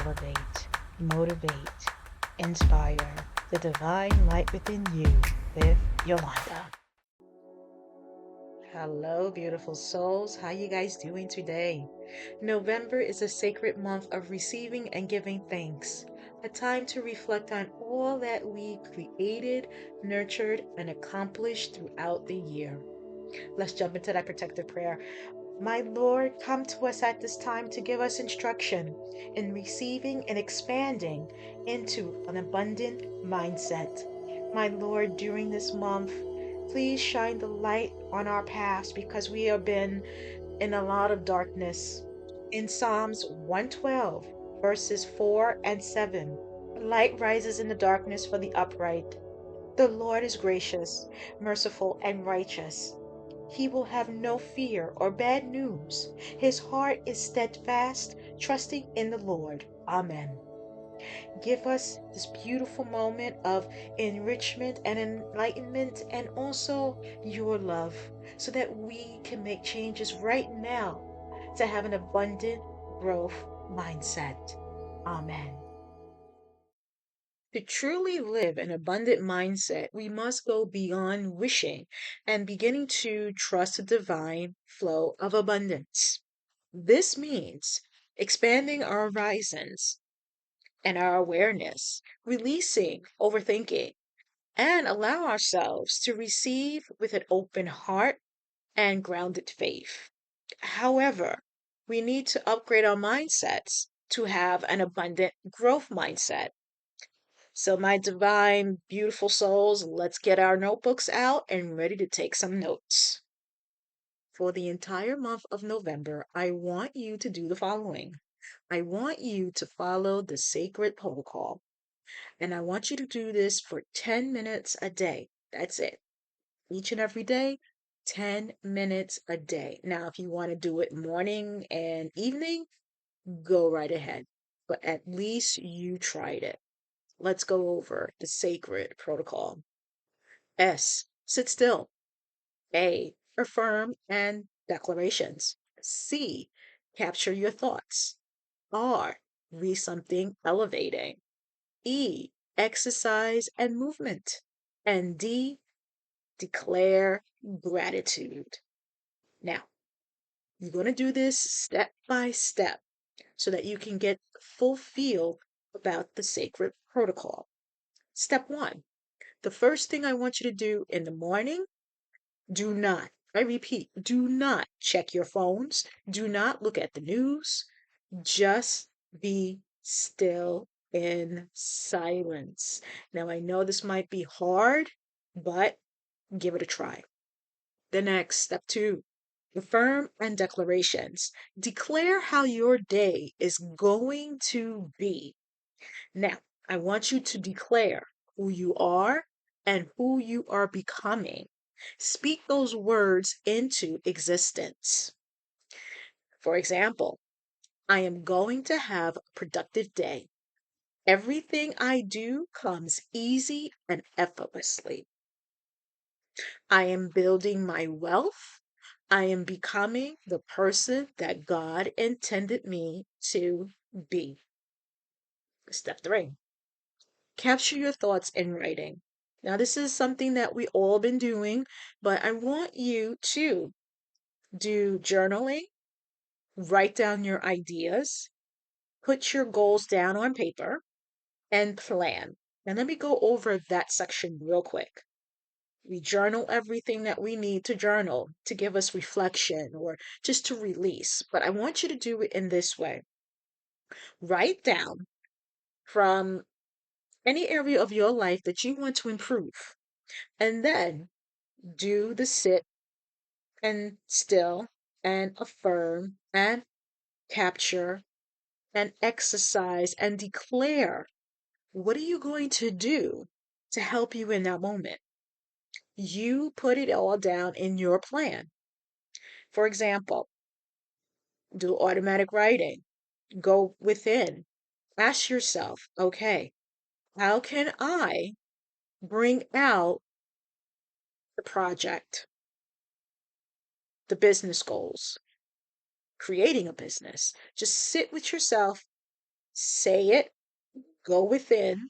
elevate, motivate, inspire the divine light within you with Yolanda. Hello, beautiful souls. How you guys doing today? November is a sacred month of receiving and giving thanks, a time to reflect on all that we created, nurtured, and accomplished throughout the year. Let's jump into that protective prayer. My Lord, come to us at this time to give us instruction in receiving and expanding into an abundant mindset. My Lord, during this month, please shine the light on our paths because we have been in a lot of darkness. In Psalms 112, verses 4 and 7, light rises in the darkness for the upright. The Lord is gracious, merciful, and righteous. He will have no fear or bad news. His heart is steadfast, trusting in the Lord. Amen. Give us this beautiful moment of enrichment and enlightenment and also your love so that we can make changes right now to have an abundant growth mindset. Amen. To truly live an abundant mindset, we must go beyond wishing and beginning to trust the divine flow of abundance. This means expanding our horizons and our awareness, releasing overthinking, and allow ourselves to receive with an open heart and grounded faith. However, we need to upgrade our mindsets to have an abundant growth mindset. So, my divine, beautiful souls, let's get our notebooks out and ready to take some notes. For the entire month of November, I want you to do the following. I want you to follow the sacred protocol, and I want you to do this for 10 minutes a day. That's it. Each and every day, 10 minutes a day. Now, if you want to do it morning and evening, go right ahead. But at least you tried it. Let's go over the sacred protocol. S. Sit still. A. Affirm and declarations. C. Capture your thoughts. R. Read something elevating. E. Exercise and movement. And D. Declare gratitude. Now, you're going to do this step by step so that you can get the full feel about the sacred protocol. Step one. The first thing I want you to do in the morning, do not, I repeat, do not check your phones. Do not look at the news. Just be still in silence. Now, I know this might be hard, but give it a try. The next, step two, affirm and declarations. Declare how your day is going to be. Now, I want you to declare who you are and who you are becoming. Speak those words into existence. For example, I am going to have a productive day. Everything I do comes easy and effortlessly. I am building my wealth. I am becoming the person that God intended me to be. Step three, capture your thoughts in writing. Now, this is something that we all been doing, but I want you to do journaling, write down your ideas, put your goals down on paper, and plan. Now, let me go over that section real quick. We journal everything that we need to journal to give us reflection or just to release. But I want you to do it in this way. Write down from any area of your life that you want to improve, and then do the sit and still and affirm and capture and exercise and declare. What are you going to do to help you in that moment? You put it all down in your plan. For example, do automatic writing. Go within. Ask yourself, okay, how can I bring out the project, the business goals, creating a business? Just sit with yourself, Say it, go within,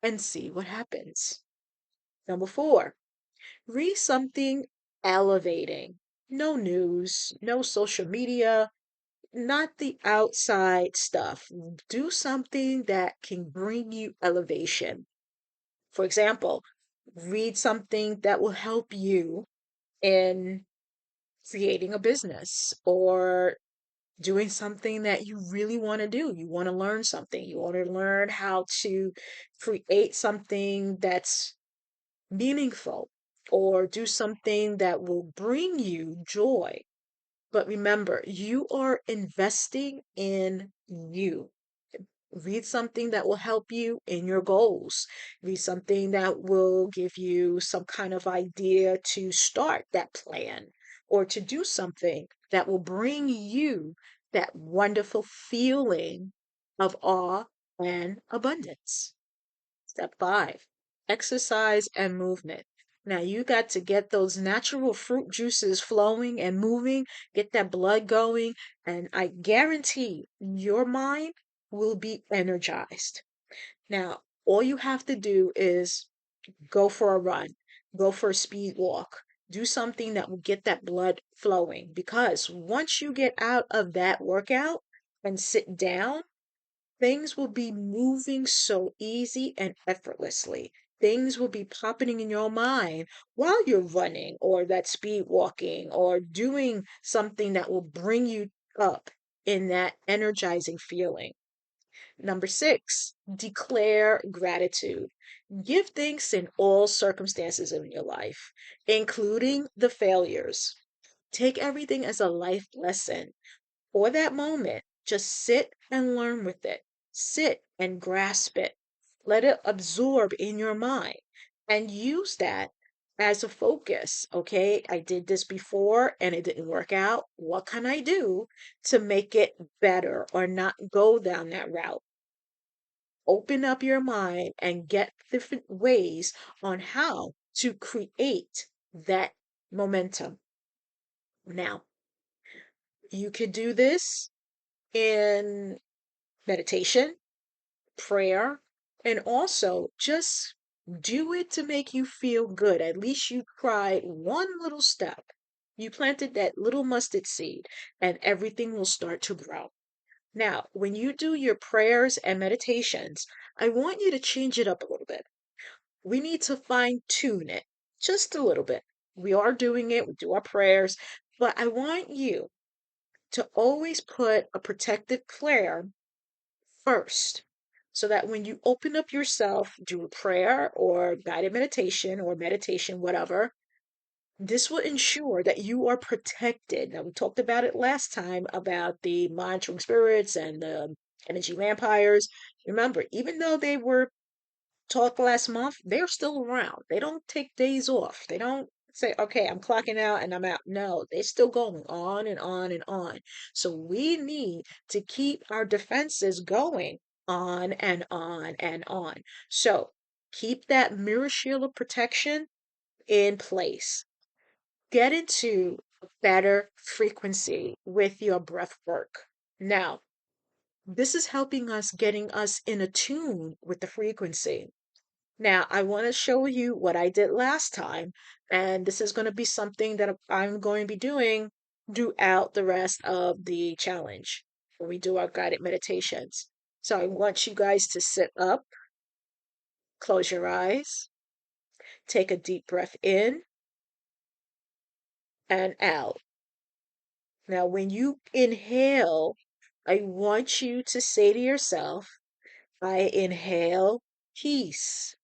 and see what happens. Number four, read something elevating. No news, no social media, not the outside stuff. Do something that can bring you elevation. For example, read something that will help you in creating a business or doing something that you really want to do. You want to learn something. You want to learn how to create something that's meaningful or do something that will bring you joy. But remember, you are investing in you. Read something that will help you in your goals. Read something that will give you some kind of idea to start that plan or to do something that will bring you that wonderful feeling of awe and abundance. Step five, exercise and movement. Now you got to get those natural fruit juices flowing and moving, get that blood going, and I guarantee your mind will be energized. Now, all you have to do is go for a run, go for a speed walk, do something that will get that blood flowing. Because once you get out of that workout and sit down, things will be moving so easy and effortlessly. Things will be popping in your mind while you're running or that speed walking or doing something that will bring you up in that energizing feeling. Number six, declare gratitude. Give thanks in all circumstances in your life, including the failures. Take everything as a life lesson for that moment, just sit and learn with it. Sit and grasp it. Let it absorb in your mind and use that as a focus. Okay, I did this before and it didn't work out. What can I do to make it better or not go down that route? Open up your mind and get different ways on how to create that momentum. Now, you could do this in meditation, prayer, and also just do it to make you feel good. At least you tried one little step. You planted that little mustard seed, and everything will start to grow. Now, when you do your prayers and meditations, I want you to change it up a little bit. We need to fine tune it just a little bit. We are doing it, we do our prayers, but I want you to always put a protective prayer first so that when you open up yourself, do a prayer or guided meditation, whatever, this will ensure that you are protected. Now, we talked about it last time about the monitoring spirits and the energy vampires. Remember, even though they were talked last month, they're still around. They don't take days off. They don't say, okay, I'm clocking out and I'm out. No, they're still going on and on and on. So we need to keep our defenses going on and on and on. So keep that mirror shield of protection in place. Get into a better frequency with your breath work. Now, this is helping us getting us in a tune with the frequency. Now, I want to show you what I did last time, and this is going to be something that I'm going to be doing throughout the rest of the challenge when we do our guided meditations. So I want you guys to sit up, close your eyes, take a deep breath in and out. Now, when you inhale, I want you to say to yourself, I inhale peace.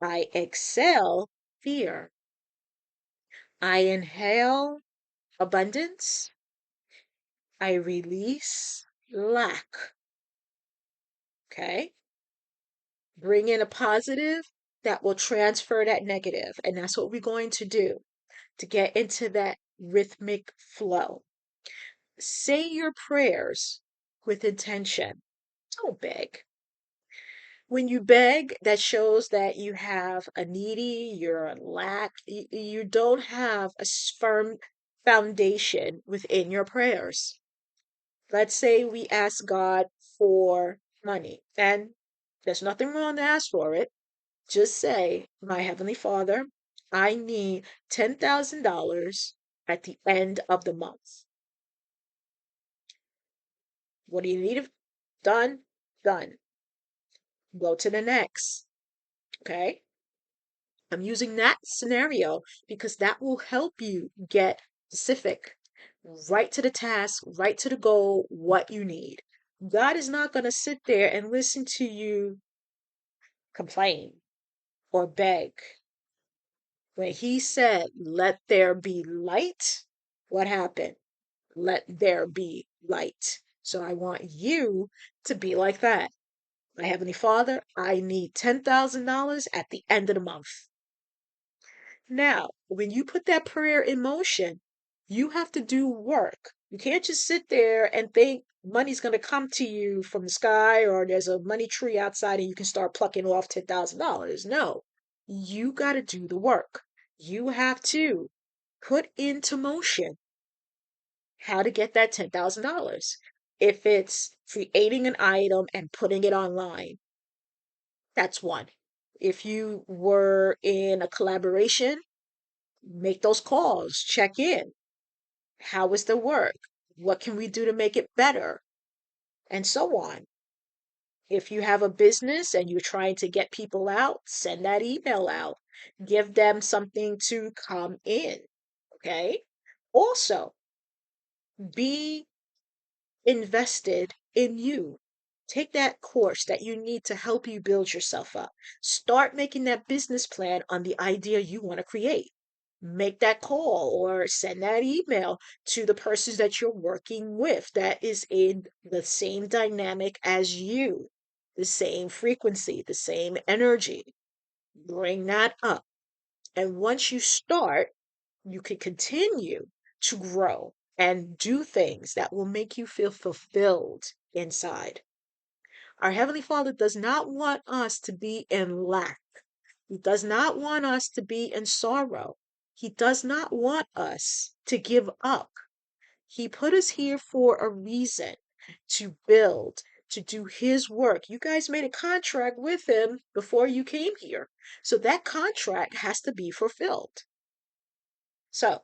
I exhale fear. I inhale abundance. I release lack. Okay. Bring in a positive that will transfer that negative. And that's what we're going to do to get into that rhythmic flow. Say your prayers with intention. Don't beg. When you beg, that shows that you have a needy, you're a lack, you don't have a firm foundation within your prayers. Let's say we ask God for money. And there's nothing wrong to ask for it. Just say, my Heavenly Father, I need $10,000 at the end of the month. What do you need? Done? Done. Go to the next. Okay? I'm using that scenario because that will help you get specific, right to the task, right to the goal, what you need. God is not going to sit there and listen to you complain or beg. When He said, let there be light, what happened? Let there be light. So I want you to be like that. My Heavenly Father, I need $10,000 at the end of the month. Now, when you put that prayer in motion, you have to do work. You can't just sit there and think money's going to come to you from the sky or there's a money tree outside and you can start plucking off $10,000. No, you got to do the work. You have to put into motion how to get that $10,000. If it's creating an item and putting it online, that's one. If you were in a collaboration, make those calls, check in. How is the work? What can we do to make it better? And so on. If you have a business and you're trying to get people out, send that email out. Give them something to come in. Okay. Also, be invested in you. Take that course that you need to help you build yourself up. Start making that business plan on the idea you want to create. Make that call or send that email to the persons that you're working with that is in the same dynamic as you, the same frequency, the same energy. Bring that up. And once you start, you can continue to grow and do things that will make you feel fulfilled inside. Our Heavenly Father does not want us to be in lack. He does not want us to be in sorrow. He does not want us to give up. He put us here for a reason to build, to do His work. You guys made a contract with Him before you came here. So that contract has to be fulfilled. So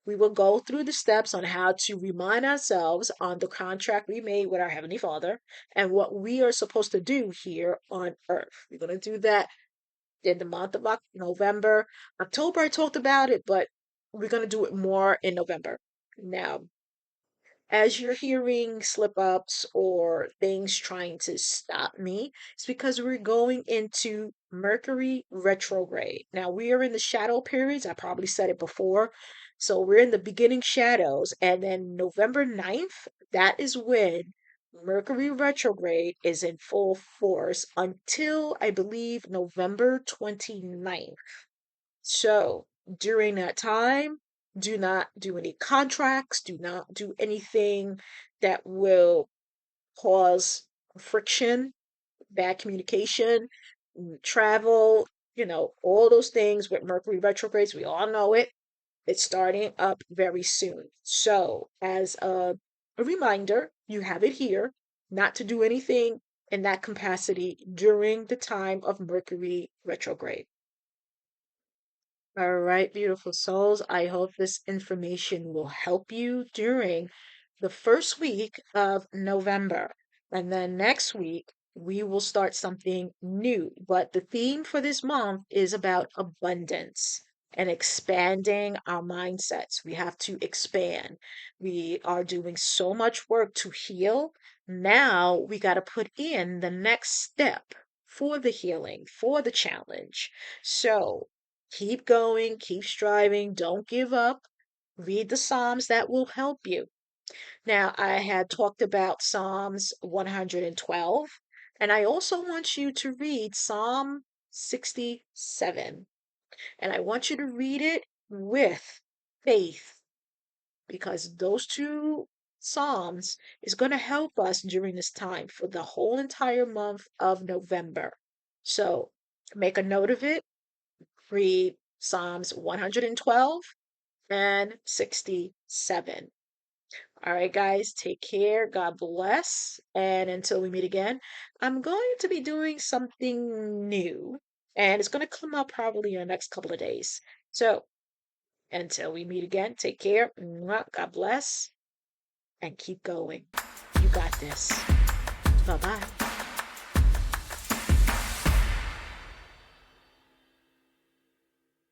we will go through the steps on how to remind ourselves on the contract we made with our Heavenly Father and what we are supposed to do here on earth. We're going to do that in the month of November. October, I talked about it, but we're going to do it more in November. Now, as you're hearing slip ups or things trying to stop me, it's because we're going into Mercury retrograde. Now, we are in the shadow periods. I probably said it before. So, we're in the beginning shadows. And then November 9th, that is when Mercury retrograde is in full force until I believe November 29th. So during that time, do not do any contracts, do not do anything that will cause friction, bad communication, travel, all those things with Mercury retrogrades. We all know it. It's starting up very soon. So, as a reminder, you have it here not to do anything in that capacity during the time of Mercury retrograde. All right, beautiful souls. I hope this information will help you during the first week of November. And then next week, we will start something new. But the theme for this month is about abundance and expanding our mindsets. We have to expand. We are doing so much work to heal. Now we got to put in the next step for the healing, for the challenge. So, keep going, keep striving, don't give up. Read the Psalms that will help you. Now, I had talked about Psalms 112, and I also want you to read Psalm 67. And I want you to read it with faith because those two Psalms is going to help us during this time for the whole entire month of November. So make a note of it. Read Psalms 112 and 67. All right, guys, take care. God bless. And until we meet again, I'm going to be doing something new, and it's going to come out probably in the next couple of days. So until we meet again, take care. Mwah, God bless, and keep going. You got this. Bye bye.